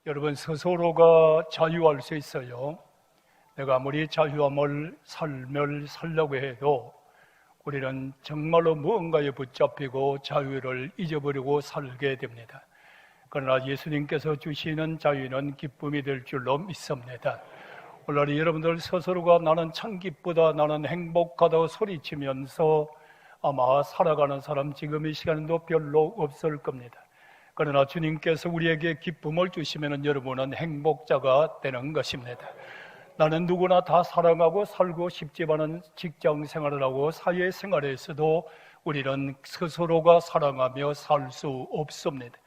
여러분, 스스로가 자유할 수 있어요. 내가 아무리 자유함을 삶을 살려고 해도 우리는 정말로 무언가에 붙잡히고 자유를 잊어버리고 살게 됩니다. 그러나 예수님께서 주시는 자유는 기쁨이 될 줄로 믿습니다. 오늘 여러분들 스스로가 나는 참 기쁘다, 나는 행복하다고 소리치면서 아마 살아가는 사람 지금 이 시간도 별로 없을 겁니다. 그러나 주님께서 우리에게 기쁨을 주시면 여러분은 행복자가 되는 것입니다. 나는 누구나 다 사랑하고 살고 싶지만은 직장 생활을 하고 사회 생활에서도 우리는 스스로가 사랑하며 살 수 없습니다.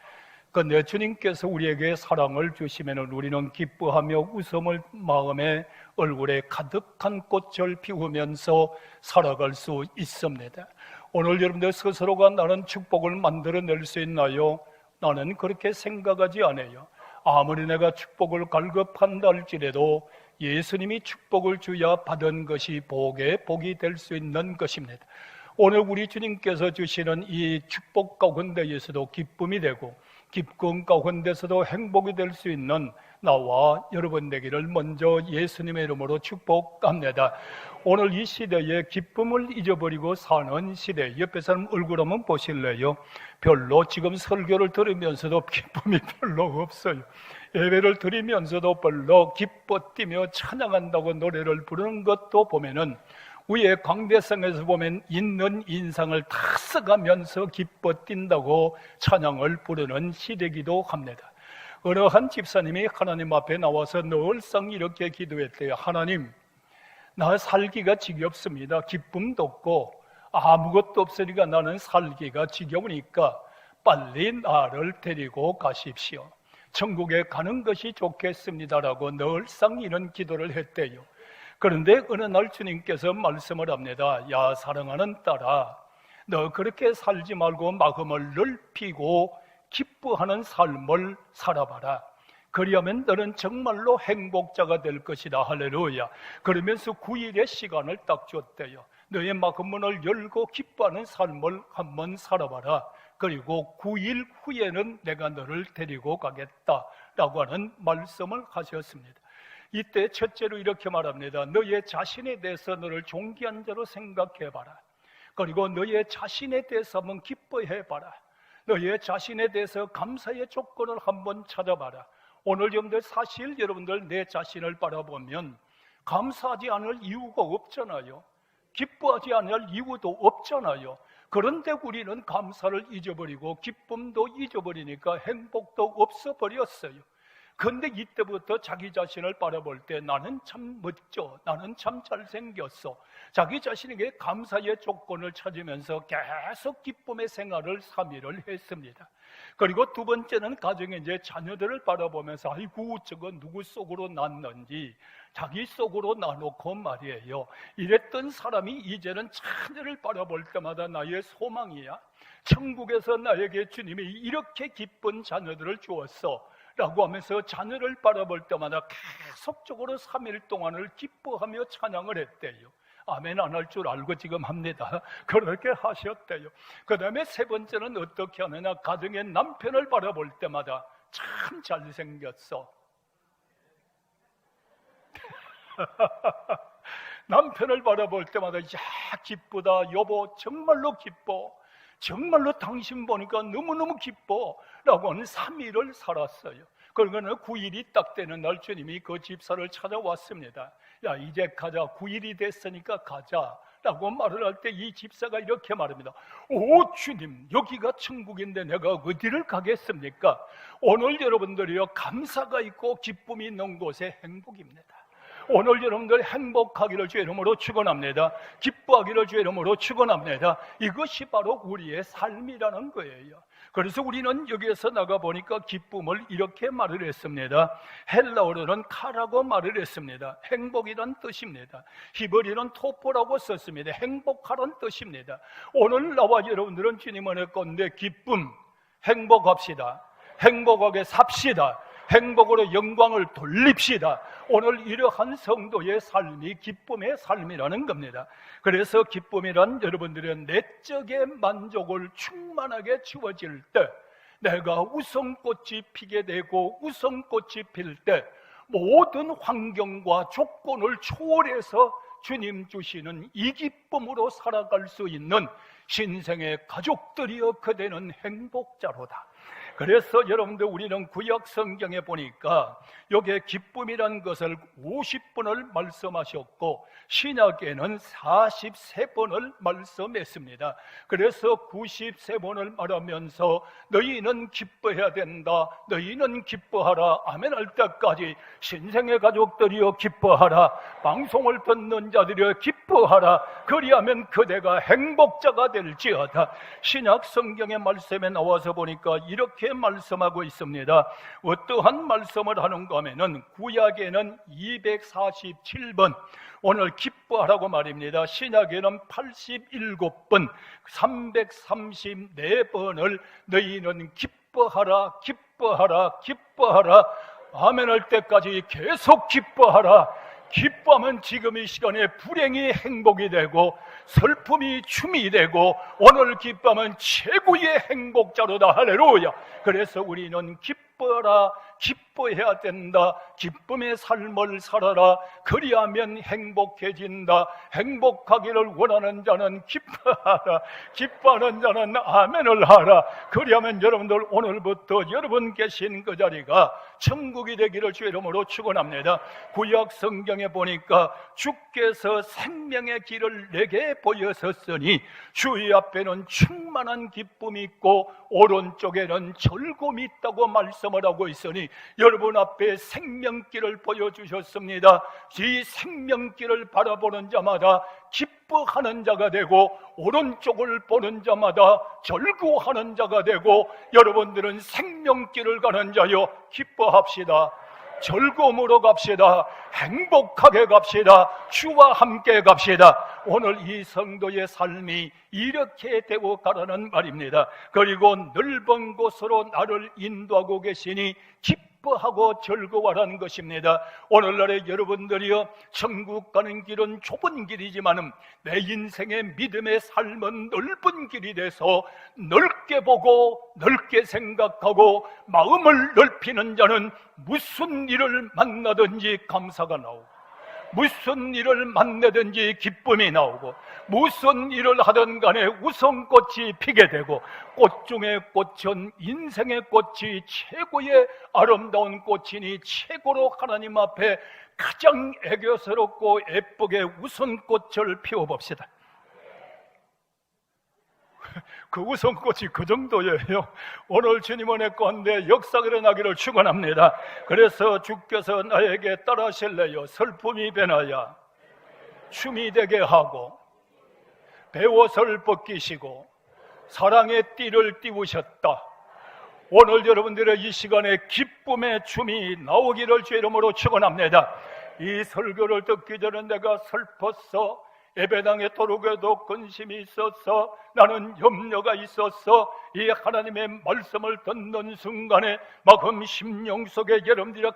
그런데 주님께서 우리에게 사랑을 주시면 우리는 기뻐하며 웃음을 마음에 얼굴에 가득한 꽃을 피우면서 살아갈 수 있습니다. 오늘 여러분들 스스로가 나는 축복을 만들어낼 수 있나요? 나는 그렇게 생각하지 않아요. 아무리 내가 축복을 갈급한다 할지라도 예수님이 축복을 주야 받은 것이 복이 될 수 있는 것입니다. 오늘 우리 주님께서 주시는 이 축복 가운데에서도 기쁨이 되고 기쁨 가운데서도 행복이 될 수 있는 나와 여러분 되기를 먼저 예수님의 이름으로 축복합니다. 오늘 이 시대에 기쁨을 잊어버리고 사는 시대, 옆에 사람 얼굴 한번 보실래요? 별로 지금 설교를 들으면서도 기쁨이 별로 없어요. 예배를 드리면서도 별로 기뻐 뛰며 찬양한다고 노래를 부르는 것도 보면은 위에 광대성에서 보면 있는 인상을 다 써가면서 기뻐 뛴다고 찬양을 부르는 시대이기도 합니다. 어느 한 집사님이 하나님 앞에 나와서 늘상 이렇게 기도했대요. 하나님, 나 살기가 지겹습니다. 기쁨도 없고 아무것도 없으니까 나는 살기가 지겨우니까 빨리 나를 데리고 가십시오. 천국에 가는 것이 좋겠습니다라고 늘상 이런 기도를 했대요. 그런데 어느 날 주님께서 말씀을 합니다. 야, 사랑하는 딸아, 너 그렇게 살지 말고 마음을 넓히고 기뻐하는 삶을 살아봐라. 그리하면 너는 정말로 행복자가 될 것이다. 할렐루야. 그러면서 9일의 시간을 딱 줬대요. 너의 마음문을 열고 기뻐하는 삶을 한번 살아봐라. 그리고 9일 후에는 내가 너를 데리고 가겠다라고 하는 말씀을 하셨습니다. 이때 첫째로 이렇게 말합니다. 너의 자신에 대해서 너를 존귀한 자로 생각해봐라. 그리고 너의 자신에 대해서 한번 기뻐해봐라. 너의 자신에 대해서 감사의 조건을 한번 찾아봐라. 오늘 여러분들 사실 여러분들 내 자신을 바라보면 감사하지 않을 이유가 없잖아요. 기뻐하지 않을 이유도 없잖아요. 그런데 우리는 감사를 잊어버리고 기쁨도 잊어버리니까 행복도 없어버렸어요. 그런데 이때부터 자기 자신을 바라볼 때 나는 참 멋져, 나는 참 잘생겼어, 자기 자신에게 감사의 조건을 찾으면서 계속 기쁨의 생활을 3일을 했습니다. 그리고 두 번째는 가정에 이제 자녀들을 바라보면서 아이고 저거 누구 속으로 났는지 자기 속으로 나놓고 말이에요. 이랬던 사람이 이제는 자녀를 바라볼 때마다 나의 소망이야. 천국에서 나에게 주님이 이렇게 기쁜 자녀들을 주었어 라고 하면서 자녀를 바라볼 때마다 계속적으로 3일 동안을 기뻐하며 찬양을 했대요. 아멘 안 할 줄 알고 지금 합니다. 그렇게 하셨대요. 그 다음에 세 번째는 어떻게 하느냐, 가정의 남편을 바라볼 때마다 참 잘생겼어. 남편을 바라볼 때마다 야 기쁘다, 여보 정말로 기뻐, 정말로 당신 보니까 너무너무 기뻐 라고 하는 3일을 살았어요. 그러고는 9일이 딱 되는 날 주님이 그 집사를 찾아왔습니다. 야 이제 가자, 9일이 됐으니까 가자 라고 말을 할 때 이 집사가 이렇게 말합니다. 오 주님, 여기가 천국인데 내가 어디를 가겠습니까? 오늘 여러분들이요, 감사가 있고 기쁨이 있는 곳에 행복입니다. 오늘 여러분들 행복하기를 주의 이름으로 축원합니다. 기뻐하기를 주의 이름으로 축원합니다. 이것이 바로 우리의 삶이라는 거예요. 그래서 우리는 여기에서 나가보니까 기쁨을 이렇게 말을 했습니다. 헬라어로는 카라고 말을 했습니다. 행복이란 뜻입니다. 히브리어는 토포라고 썼습니다. 행복하란 뜻입니다. 오늘 나와 여러분들은 주님 안에 건데 기쁨, 행복합시다. 행복하게 삽시다. 행복으로 영광을 돌립시다. 오늘 이러한 성도의 삶이 기쁨의 삶이라는 겁니다. 그래서 기쁨이란 여러분들의 내적의 만족을 충만하게 주어질 때 내가 우선꽃이 피게 되고 우선꽃이 필 때 모든 환경과 조건을 초월해서 주님 주시는 이 기쁨으로 살아갈 수 있는 신생의 가족들이여 그대는 행복자로다. 그래서 여러분들 우리는 구약 성경에 보니까 여기에 기쁨이란 것을 50번을 말씀하셨고 신약에는 43번을 말씀했습니다. 그래서 93번을 말하면서 너희는 기뻐해야 된다, 너희는 기뻐하라, 아멘 할 때까지 신생의 가족들이여 기뻐하라, 방송을 듣는 자들이여 기뻐하라, 그리하면 그대가 행복자가 될지어다. 신약 성경의 말씀에 나와서 보니까 이렇게 말씀하고 있습니다. 어떠한 말씀을 하는가 하면은 구약에는 247번 오늘 기뻐하라고 말입니다. 신약에는 87번 334번을 너희는 기뻐하라 기뻐하라 기뻐하라 아멘 할 때까지 계속 기뻐하라. 기뻐하면 지금 이 시간에 불행이 행복이 되고 슬픔이 춤이 되고 오늘 기뻐하면 최고의 행복자로다. 할렐루야. 그래서 우리는 기뻐라, 기뻐해야 된다. 기쁨의 삶을 살아라. 그리하면 행복해진다. 행복하기를 원하는 자는 기뻐하라. 기뻐하는 자는 아멘을 하라. 그리하면 여러분들 오늘부터 여러분 계신 그 자리가 천국이 되기를 주의 이름으로 축원합니다. 구약 성경에 보니까 주께서 생명의 길을 내게 보여셨으니 주의 앞에는 충만한 기쁨이 있고 오른쪽에는 즐거움이 있다고 말씀을 하고 있으니 여러분 앞에 생명길을 보여주셨습니다. 이 생명길을 바라보는 자마다 기뻐하는 자가 되고 오른쪽을 보는 자마다 즐거워하는 자가 되고 여러분들은 생명길을 가는 자여 기뻐합시다. 즐거움으로 갑시다. 행복하게 갑시다. 주와 함께 갑시다. 오늘 이 성도의 삶이 이렇게 되고 가라는 말입니다. 그리고 넓은 곳으로 나를 인도하고 계시니 기뻐하고 즐거워하라는 것입니다. 오늘날에 여러분들이요, 천국 가는 길은 좁은 길이지만 내 인생의 믿음의 삶은 넓은 길이 돼서 넓게 보고 넓게 생각하고 마음을 넓히는 자는 무슨 일을 만나든지 감사가 나오고 무슨 일을 만나든지 기쁨이 나오고 무슨 일을 하든 간에 우선꽃이 피게 되고 꽃 중에 꽃은 인생의 꽃이 최고의 아름다운 꽃이니 최고로 하나님 앞에 가장 애교스럽고 예쁘게 우선꽃을 피워봅시다. 그 우선꽃이 그 정도예요. 오늘 주님 은혜 가운데 역사가 일어나기를 축원합니다. 그래서 주께서 나에게 따라하실래요? 슬픔이 변하여 춤이 되게 하고 배옷을 벗기시고 사랑의 띠를 띄우셨다. 오늘 여러분들의 이 시간에 기쁨의 춤이 나오기를 주의 이름으로 축원합니다. 이 설교를 듣기 전에 내가 슬펐어. 예배당에 도록에도 근심이 있었어. 나는 염려가 있었어. 이 하나님의 말씀을 듣는 순간에 마음 심령 속에 여러분들이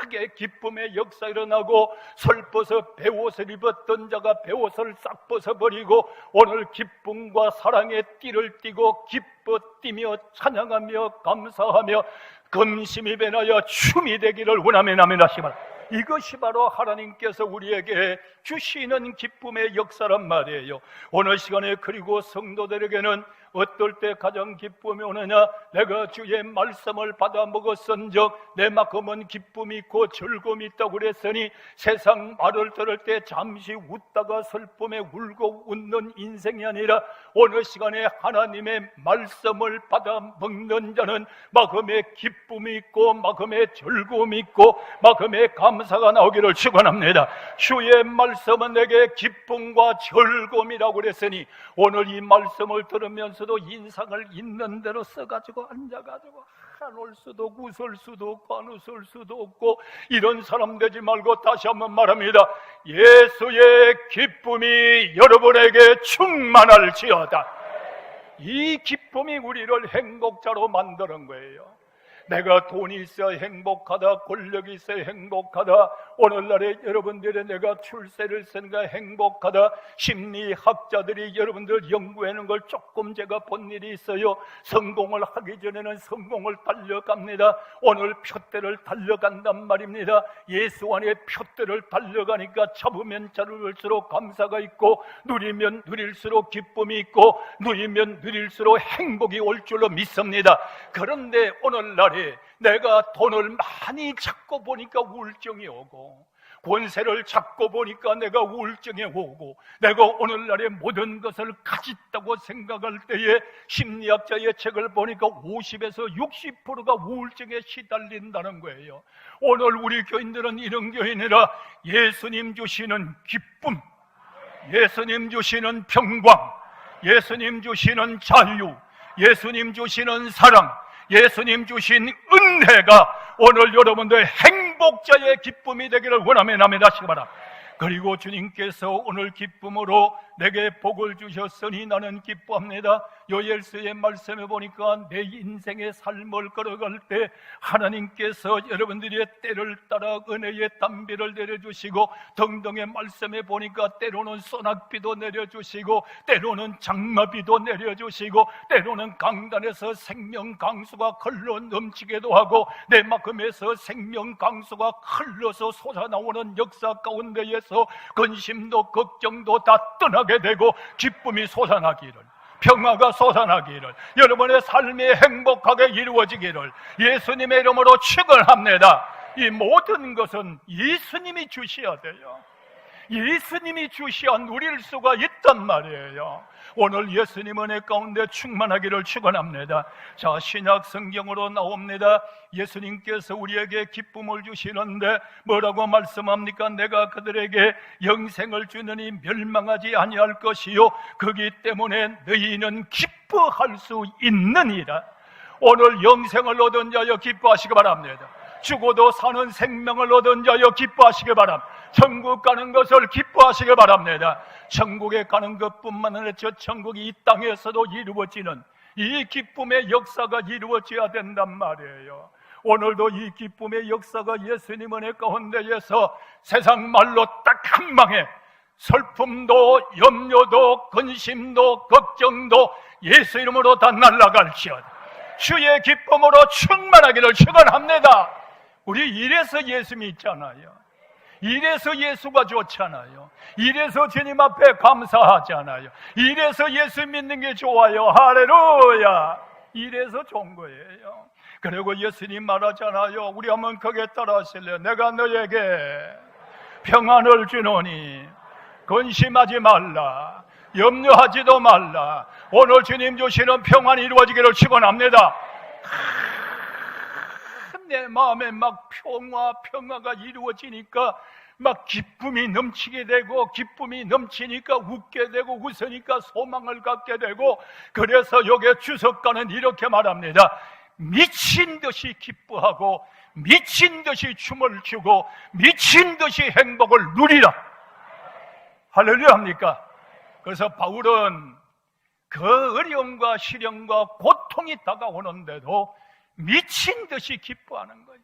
크게 기쁨의 역사 일어나고 슬퍼서 배옷을 입었던 자가 배옷을 싹 벗어버리고 오늘 기쁨과 사랑의 띠를 띠고 기뻐 뛰며 찬양하며 감사하며 근심이 변하여 춤이 되기를 원하면 아멘 하시기 바랍니다. 이것이 바로 하나님께서 우리에게 주시는 기쁨의 역사란 말이에요. 오늘 시간에 그리고 성도들에게는 어떨 때 가장 기쁨이 오느냐? 내가 주의 말씀을 받아 먹었은즉 내 마음은 기쁨이 있고 즐거움이 있다고 그랬으니 세상 말을 들을 때 잠시 웃다가 슬픔에 울고 웃는 인생이 아니라 오늘 시간에 하나님의 말씀을 받아 먹는 자는 마음에 기쁨이 있고 마음에 즐거움이 있고 마음에 감사가 나오기를 축원합니다. 주의 말씀은 내게 기쁨과 즐거움이라고 그랬으니 오늘 이 말씀을 들으면서도 인상을 있는 대로 써가지고 앉아가지고 한올 수도 없고 웃을 수도 없고 안 웃을 수도 없고 이런 사람 되지 말고 다시 한번 말합니다. 예수의 기쁨이 여러분에게 충만할지어다. 이 기쁨이 우리를 행복자로 만드는 거예요. 내가 돈이 있어야 행복하다, 권력이 있어야 행복하다, 오늘날에 여러분들의 내가 출세를 쓰는가 행복하다. 심리학자들이 여러분들 연구하는 걸 조금 제가 본 일이 있어요. 성공을 하기 전에는 성공을 달려갑니다. 오늘 표대를 달려간단 말입니다. 예수 안에 표대를 달려가니까 잡으면 잡을수록 감사가 있고, 누리면 누릴수록 기쁨이 있고, 누리면 누릴수록 행복이 올 줄로 믿습니다. 그런데 오늘날에 내가 돈을 많이 찾고 보니까 우울증이 오고, 권세를 잡고 보니까 내가 우울증이 오고, 내가 오늘날의 모든 것을 가졌다고 생각할 때에 심리학자의 책을 보니까 50에서 60%가 우울증에 시달린다는 거예요. 오늘 우리 교인들은 이런 교인이라 예수님 주시는 기쁨, 예수님 주시는 평강, 예수님 주시는 자유, 예수님 주시는 사랑, 예수님 주신 은혜가 오늘 여러분들 행복자의 기쁨이 되기를 원하며 남에다시기 바랍니다. 그리고 주님께서 오늘 기쁨으로 내게 복을 주셨으니 나는 기뻐합니다. 요엘서의 말씀에 보니까 내 인생의 삶을 걸어갈 때 하나님께서 여러분들의 때를 따라 은혜의 담비를 내려주시고, 등등의 말씀에 보니까 때로는 소낙비도 내려주시고, 때로는 장마비도 내려주시고, 때로는 강단에서 생명 강수가 흘러 넘치기도 하고, 내 마음에서 생명 강수가 흘러서 솟아나오는 역사 가운데에서 근심도 걱정도 다 떠나게 되고 기쁨이 솟아나기를, 평화가 솟아나기를, 여러분의 삶이 행복하게 이루어지기를 예수님의 이름으로 축원합니다. 이 모든 것은 예수님이 주셔야 돼요. 예수님이 주셔야 누릴 수가 있단 말이에요. 오늘 예수님 은혜 가운데 충만하기를 축원합니다. 자, 신약 성경으로 나옵니다. 예수님께서 우리에게 기쁨을 주시는데 뭐라고 말씀합니까? 내가 그들에게 영생을 주느니 멸망하지 아니할 것이요 그기 때문에 너희는 기뻐할 수 있느니라. 오늘 영생을 얻은 자여 기뻐하시기 바랍니다. 죽어도 사는 생명을 얻은 자여 기뻐하시기 바랍니다. 천국 가는 것을 기뻐하시기 바랍니다. 천국에 가는 것뿐만 아니라 저 천국이 이 땅에서도 이루어지는 이 기쁨의 역사가 이루어져야 된단 말이에요. 오늘도 이 기쁨의 역사가 예수님 은혜 가운데에서 세상 말로 딱 한 방에 슬픔도 염려도 근심도 걱정도 예수 이름으로 다 날아갈지어다. 주의 기쁨으로 충만하기를 축원합니다. 우리 이래서 예수 믿잖아요. 이래서 예수가 좋잖아요. 이래서 주님 앞에 감사하잖아요. 이래서 예수 믿는 게 좋아요. 할렐루야. 이래서 좋은 거예요. 그리고 예수님 말하잖아요. 우리 한번 거기에 따라 하실래요? 내가 너에게 평안을 주노니 근심하지 말라, 염려하지도 말라. 오늘 주님 주시는 평안이 이루어지기를 축원합니다. 내 마음에 막 평화가 이루어지니까 막 기쁨이 넘치게 되고, 기쁨이 넘치니까 웃게 되고, 웃으니까 소망을 갖게 되고, 그래서 여기에 주석가는 이렇게 말합니다. 미친 듯이 기뻐하고 미친 듯이 춤을 추고 미친 듯이 행복을 누리라. 할렐루야 합니까? 그래서 바울은 그 어려움과 시련과 고통이 다가오는데도 미친 듯이 기뻐하는 거예요.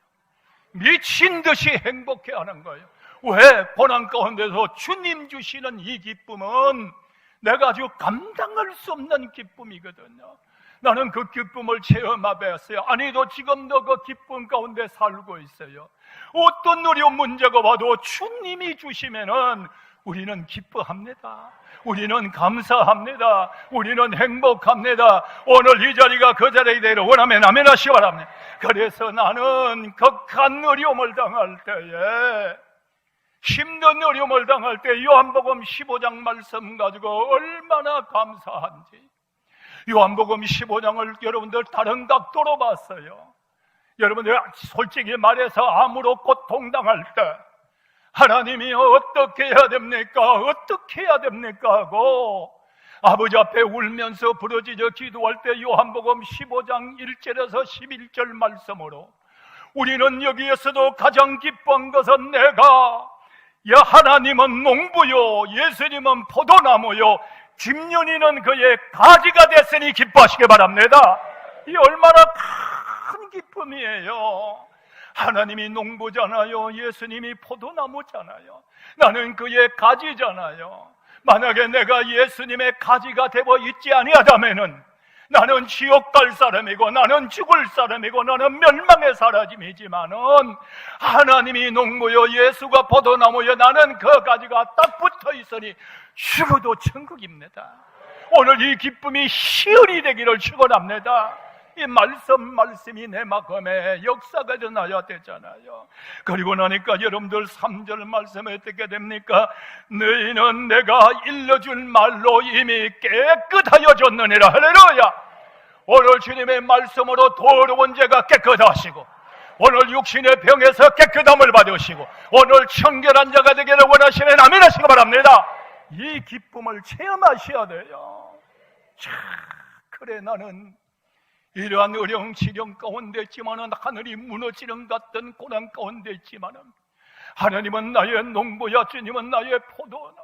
미친 듯이 행복해하는 거예요. 왜? 고난 가운데서 주님 주시는 이 기쁨은 내가 아주 감당할 수 없는 기쁨이거든요. 나는 그 기쁨을 체험해봤어요. 아니도 지금도 그 기쁨 가운데 살고 있어요. 어떤 어려운 문제가 와도 주님이 주시면은 우리는 기뻐합니다. 우리는 감사합니다. 우리는 행복합니다. 오늘 이 자리가 그 자리가 되기를 원하면 아멘 하시기 바랍니다. 그래서 나는 극한 어려움을 당할 때에, 힘든 어려움을 당할 때 요한복음 15장 말씀 가지고 얼마나 감사한지, 요한복음 15장을 여러분들 다른 각도로 봤어요. 여러분들 솔직히 말해서 아무로 고통당할 때 하나님이 어떻게 해야 됩니까? 어떻게 해야 됩니까? 하고 아버지 앞에 울면서 부르짖어 기도할 때 요한복음 15장 1절에서 11절 말씀으로 우리는 여기에서도 가장 기뻐한 것은 내가 하나님은 농부요 예수님은 포도나무요 김윤희는 그의 가지가 됐으니 기뻐하시기 바랍니다. 이 얼마나 큰 기쁨이에요. 하나님이 농부잖아요. 예수님이 포도나무잖아요. 나는 그의 가지잖아요. 만약에 내가 예수님의 가지가 되어 있지 아니하다면은 나는 지옥 갈 사람이고 나는 죽을 사람이고 나는 멸망의 사람이지만은 하나님이 농부여 예수가 포도나무여 나는 그 가지가 딱 붙어 있으니 죽어도 천국입니다. 오늘 이 기쁨이 시연이 되기를 축원합니다. 이 말씀이 내 마음에 역사가 일어나야 되잖아요. 그리고 나니까 여러분들 3절 말씀에 어떻게 됩니까? 너희는 내가 일러줄 말로 이미 깨끗하여 졌느니라. 할렐루야. 오늘 주님의 말씀으로 더러운 죄가 깨끗하시고 오늘 육신의 병에서 깨끗함을 받으시고 오늘 청결한 자가 되기를 원하시는 아멘 하시기 바랍니다. 이 기쁨을 체험하셔야 돼요. 자, 그래 나는 이러한 어려운 시련 가운데 있지만은 하늘이 무너지는 같은 고난 가운데 있지만은 하나님은 나의 농부야 주님은 나의 포도나무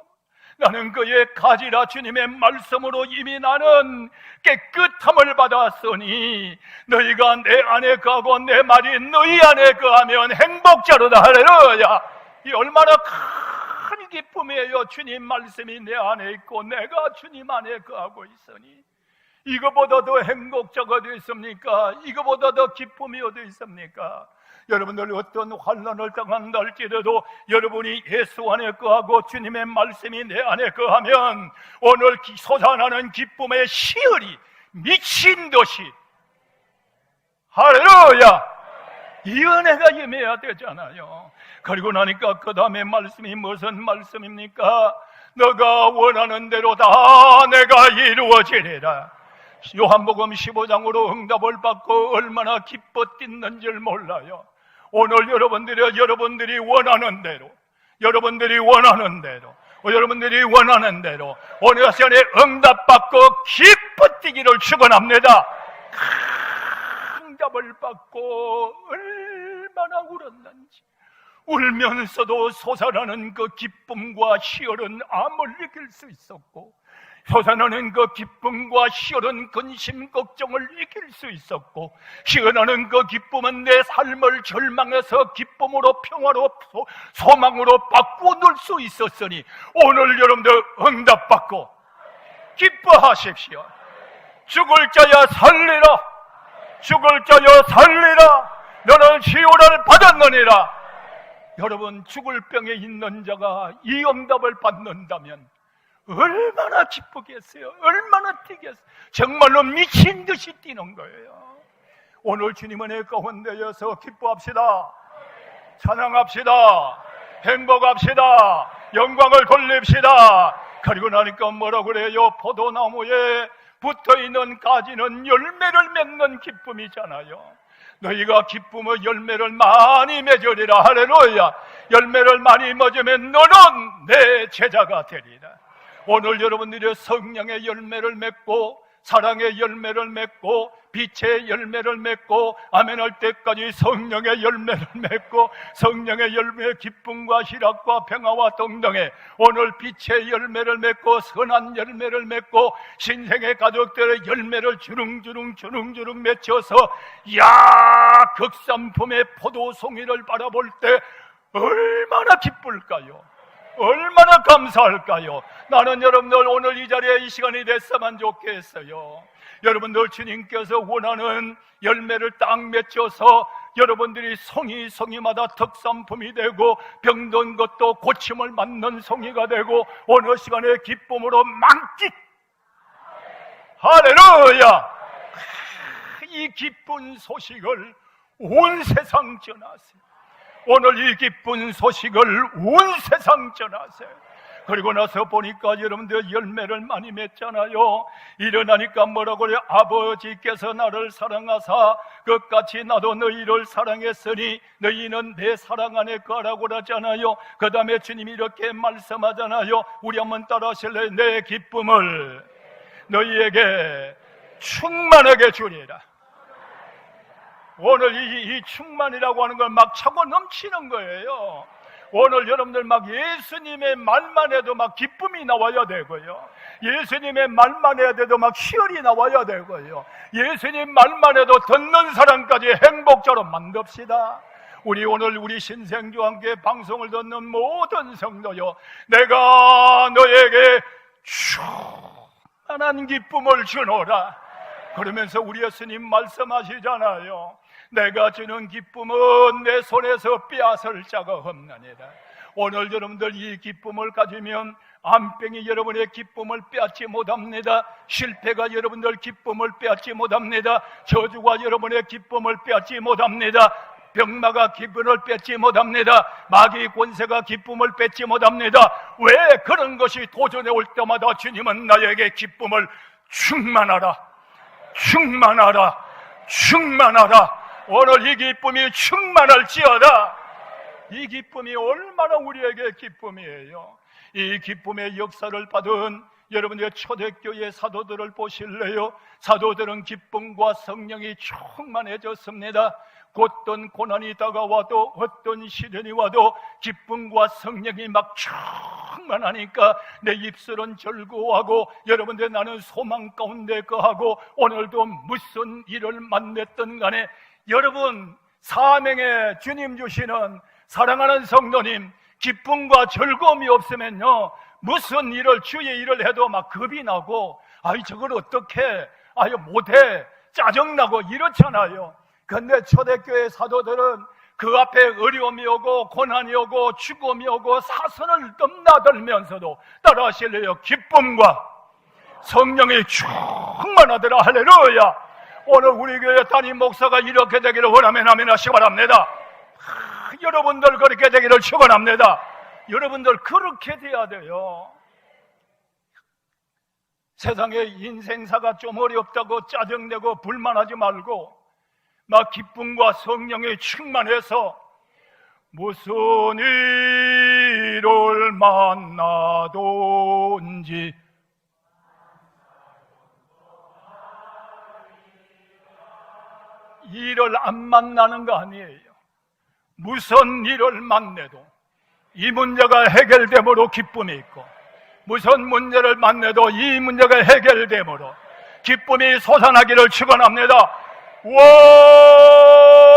나는 그의 가지라 주님의 말씀으로 이미 나는 깨끗함을 받았으니 너희가 내 안에 거하고 내 말이 너희 안에 거하면 행복자로다. 할렐루야. 이 얼마나 큰 기쁨이에요. 주님 말씀이 내 안에 있고 내가 주님 안에 거하고 있으니 이거보다 더 행복자가 어디 있습니까? 이거보다 더 기쁨이 어디 있습니까? 여러분들 어떤 환난을 당한달지라도 여러분이 예수 안에 거하고 주님의 말씀이 내 안에 거하면 오늘 솟아나는 기쁨의 시열이 미친 듯이 할렐루야 이 은혜가 임해야 되잖아요. 그리고 나니까 그 다음에 말씀이 무슨 말씀입니까? 너가 원하는 대로 다 내가 이루어지리라. 요한복음 15장으로 응답을 받고 얼마나 기뻐 뛰는 줄 몰라요. 오늘 여러분들이 원하는 대로 여러분들이 원하는 대로 오늘 시간에 응답받고 기뻐 뛰기를 축원합니다. 응답을 받고 얼마나 울었는지 울면서도 솟아나는 그 기쁨과 희열은 암을 이길 수 있었고 솟아나는 그 기쁨과 희열은 근심 걱정을 이길 수 있었고 희어나는 그 기쁨은 내 삶을 절망에서 기쁨으로 평화로 소망으로 바꾸어 놓을 수 있었으니 오늘 여러분들 응답받고 기뻐하십시오. 죽을 자야 살리라 죽을 자야 살리라 너는 치유를 받았느니라. 여러분 죽을 병에 있는 자가 이 응답을 받는다면 얼마나 기쁘겠어요. 얼마나 뛰겠어요. 정말로 미친 듯이 뛰는 거예요. 오늘 주님은 내 가운데여서 기뻐합시다. 찬양합시다. 행복합시다. 영광을 돌립시다. 그리고 나니까 뭐라고 그래요? 포도나무에 붙어있는 가지는 열매를 맺는 기쁨이잖아요. 너희가 기쁨의 열매를 많이 맺으리라. 할렐루야. 열매를 많이 맺으면 너는 내 제자가 되리라. 오늘 여러분들이 성령의 열매를 맺고 사랑의 열매를 맺고 빛의 열매를 맺고 아멘 할 때까지 성령의 열매를 맺고 성령의 열매 기쁨과 희락과 평화와 동등에 오늘 빛의 열매를 맺고 선한 열매를 맺고 신생의 가족들의 열매를 주릉주릉 맺혀서 극산품의 포도송이를 바라볼 때 얼마나 기쁠까요? 얼마나 감사할까요? 나는 여러분들 오늘 이 자리에 이 시간이 됐으면 좋겠어요. 여러분들 주님께서 원하는 열매를 딱 맺혀서 여러분들이 송이마다 특산품이 되고 병든 것도 고침을 맞는 송이가 되고 어느 시간에 기쁨으로 만끽 할렐루야. 이 기쁜 소식을 온 세상 전하세요. 오늘 이 기쁜 소식을 온 세상 전하세요. 그리고 나서 보니까 여러분들 열매를 많이 맺잖아요. 일어나니까 뭐라고 그래요? 아버지께서 나를 사랑하사 끝같이 나도 너희를 사랑했으니 너희는 내 사랑 안에 거라고 그러잖아요. 그 다음에 주님이 이렇게 말씀하잖아요. 우리 한번 따라 하실래요? 내 기쁨을 너희에게 충만하게 주리라. 오늘 이 충만이라고 하는 걸 막 차고 넘치는 거예요. 오늘 여러분들 막 예수님의 말만 해도 막 기쁨이 나와야 되고요. 예수님의 말만 해도 막 희열이 나와야 되고요. 예수님 말만 해도 듣는 사람까지 행복처럼 만듭시다. 우리 오늘 우리 신생교환교회 방송을 듣는 모든 성도요, 내가 너에게 충만한 기쁨을 주노라. 그러면서 우리 예수님 말씀하시잖아요. 내가 주는 기쁨은 내 손에서 빼앗을 자가 없나니라. 오늘 여러분들 이 기쁨을 가지면 암병이 여러분의 기쁨을 빼앗지 못합니다. 실패가 여러분들 기쁨을 빼앗지 못합니다. 저주가 여러분의 기쁨을 빼앗지 못합니다. 병마가 기쁨을 뺏지 못합니다. 마귀 권세가 기쁨을 뺏지 못합니다. 왜 그런 것이 도전해 올 때마다 주님은 나에게 기쁨을 충만하라, 충만하라, 충만하라. 오늘 이 기쁨이 충만할지어다. 이 기쁨이 얼마나 우리에게 기쁨이에요. 이 기쁨의 역사를 받은 여러분의 초대교회 사도들을 보실래요? 사도들은 기쁨과 성령이 충만해졌습니다. 어떤 고난이 다가와도, 어떤 시련이 와도 기쁨과 성령이 막 충만하니까 내 입술은 즐거워하고, 여러분들 나는 소망 가운데 거하고, 오늘도 무슨 일을 만났든 간에 여러분 사명에 주님 주시는 사랑하는 성도님, 기쁨과 즐거움이 없으면요, 무슨 일을, 주의 일을 해도 막 겁이 나고, 아이 저걸 어떻게, 아유 못해, 짜증나고 이렇잖아요. 근데 초대교회 사도들은 그 앞에 어려움이 오고 고난이 오고 죽음이 오고 사선을 넘나들면서도 따라하실래요? 기쁨과 성령이 충만하더라. 할렐루야. 오늘 우리 교회 담임 목사가 이렇게 되기를 원하면 아멘 하시기 바랍니다. 여러분들 그렇게 되기를 축원합니다. 여러분들 그렇게 돼야 돼요. 세상에 인생사가 좀 어렵다고 짜증내고 불만하지 말고 막 기쁨과 성령이 충만해서 무슨 일을 만나든지 일을 안 만나는 거 아니에요. 무슨 일을 만나도 이 문제가 해결됨으로 기쁨이 있고, 무슨 문제를 만나도 이 문제가 해결됨으로 기쁨이 솟아나기를 축원합니다. 와,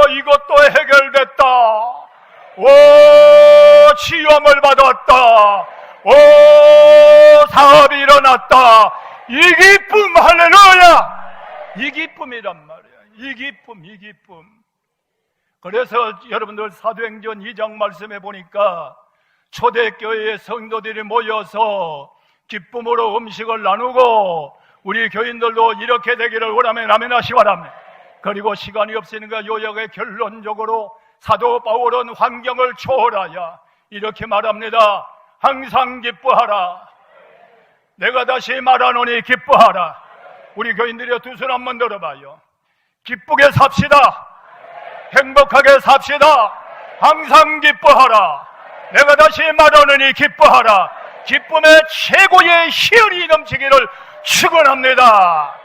이것도 해결됐다. 와, 치유함을 받았다. 와, 사업이 일어났다. 이 기쁨, 할렐루야. 이 기쁨이란 말이야. 이 기쁨, 이 기쁨. 그래서 여러분들 사도행전 2장 말씀해 보니까 초대교회의 성도들이 모여서 기쁨으로 음식을 나누고, 우리 교인들도 이렇게 되기를 원하면 아멘 하시기 바랍니다. 그리고 시간이 없으니까 요약의 결론적으로 사도 바울은 환경을 초월하여 이렇게 말합니다. 항상 기뻐하라. 내가 다시 말하노니 기뻐하라. 우리 교인들이 두 손 한번 들어봐요. 기쁘게 삽시다. 행복하게 삽시다. 항상 기뻐하라. 내가 다시 말하노니 기뻐하라. 기쁨의 최고의 희열이 넘치기를 축원합니다.